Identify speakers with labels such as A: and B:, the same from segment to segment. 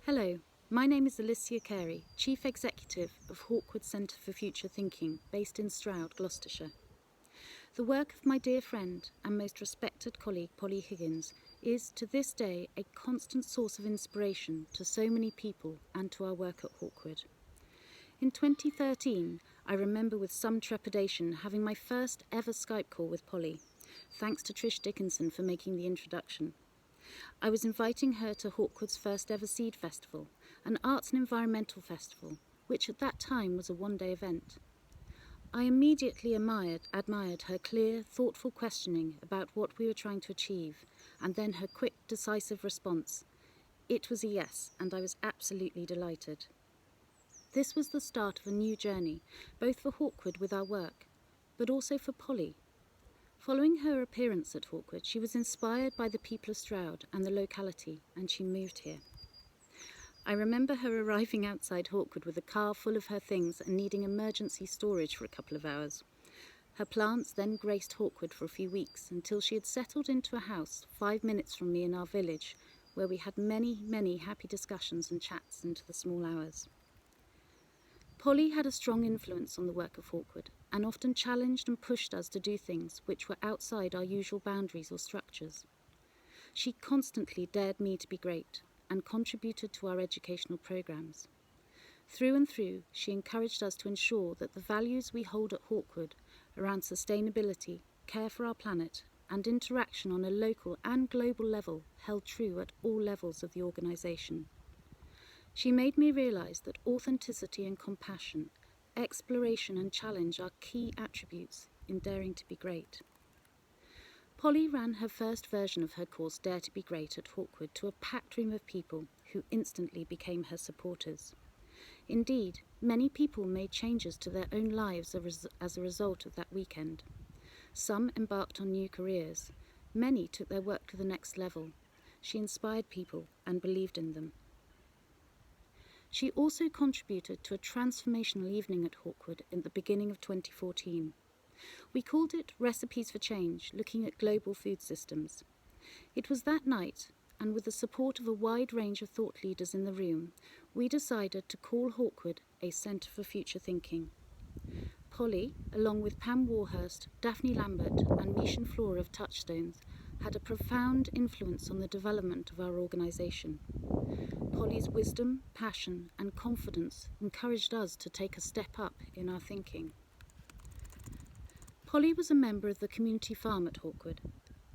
A: Hello, my name is Alicia Carey, Chief Executive of Hawkwood Centre for Future Thinking, based in Stroud, Gloucestershire. The work of my dear friend and most respected colleague Polly Higgins is, to this day, a constant source of inspiration to so many people and to our work at Hawkwood. In 2013, I remember with some trepidation having my first ever Skype call with Polly, thanks to Trish Dickinson for making the introduction. I was inviting her to Hawkwood's first ever Seed Festival, an arts and environmental festival, which at that time was a one-day event. I immediately admired her clear, thoughtful questioning about what we were trying to achieve, and then her quick, decisive response. It was a yes, and I was absolutely delighted. This was the start of a new journey, both for Hawkwood with our work, but also for Polly. Following her appearance at Hawkwood, she was inspired by the people of Stroud and the locality, and she moved here. I remember her arriving outside Hawkwood with a car full of her things and needing emergency storage for a couple of hours. Her plants then graced Hawkwood for a few weeks until she had settled into a house 5 minutes from me in our village, where we had many happy discussions and chats into the small hours. Polly had a strong influence on the work of Hawkwood and often challenged and pushed us to do things which were outside our usual boundaries or structures. She constantly dared me to be great and contributed to our educational programmes. Through and through, she encouraged us to ensure that the values we hold at Hawkwood around sustainability, care for our planet, and interaction on a local and global level held true at all levels of the organisation. She made me realise that authenticity and compassion, exploration and challenge are key attributes in daring to be great. Polly ran her first version of her course Dare to be Great at Hawkwood to a packed room of people who instantly became her supporters. Indeed, many people made changes to their own lives as a result of that weekend. Some embarked on new careers. Many took their work to the next level. She inspired people and believed in them. She also contributed to a transformational evening at Hawkwood in the beginning of 2014. We called it Recipes for Change, looking at global food systems. It was that night, and with the support of a wide range of thought leaders in the room, we decided to call Hawkwood a Centre for Future Thinking. Polly, along with Pam Warhurst, Daphne Lambert and Mishan Flora of Touchstones, had a profound influence on the development of our organisation. Polly's wisdom, passion and confidence encouraged us to take a step up in our thinking. Polly was a member of the community farm at Hawkwood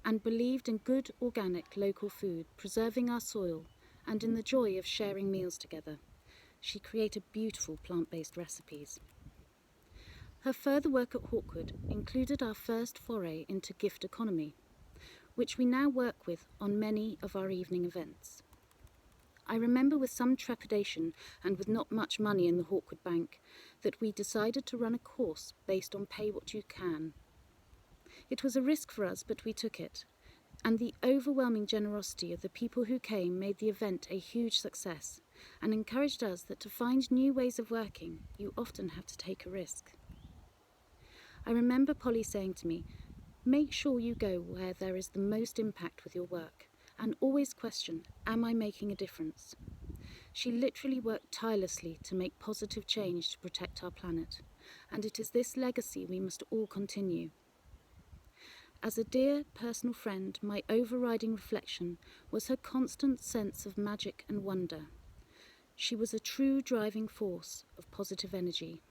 A: and believed in good organic local food, preserving our soil, and in the joy of sharing meals together. She created beautiful plant-based recipes. Her further work at Hawkwood included our first foray into gift economy, which we now work with on many of our evening events. I remember with some trepidation and with not much money in the Hawkwood Bank that we decided to run a course based on pay what you can. It was a risk for us, but we took it, and the overwhelming generosity of the people who came made the event a huge success and encouraged us that to find new ways of working, you often have to take a risk. I remember Polly saying to me, "Make sure you go where there is the most impact with your work, and always question, am I making a difference?" She literally worked tirelessly to make positive change to protect our planet, and it is this legacy we must all continue. As a dear personal friend, my overriding reflection was her constant sense of magic and wonder. She was a true driving force of positive energy.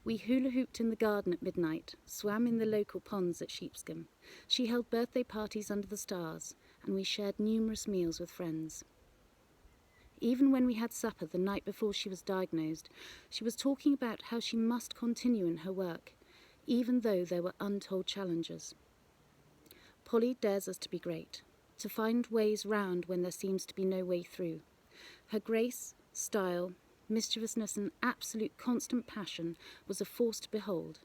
A: We hula-hooped in the garden at midnight, swam in the local ponds at Sheepscombe. She held birthday parties under the stars, and we shared numerous meals with friends. Even when we had supper the night before she was diagnosed, she was talking about how she must continue in her work, even though there were untold challenges. Polly dares us to be great, to find ways round when there seems to be no way through. Her grace, style, mischievousness and absolute constant passion was a force to behold,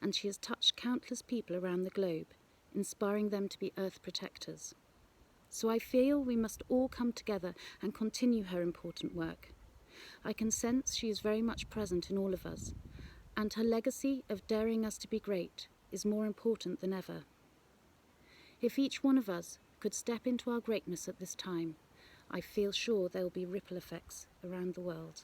A: and she has touched countless people around the globe, inspiring them to be Earth protectors. So I feel we must all come together and continue her important work. I can sense she is very much present in all of us, and her legacy of daring us to be great is more important than ever. If each one of us could step into our greatness at this time, I feel sure there will be ripple effects around the world.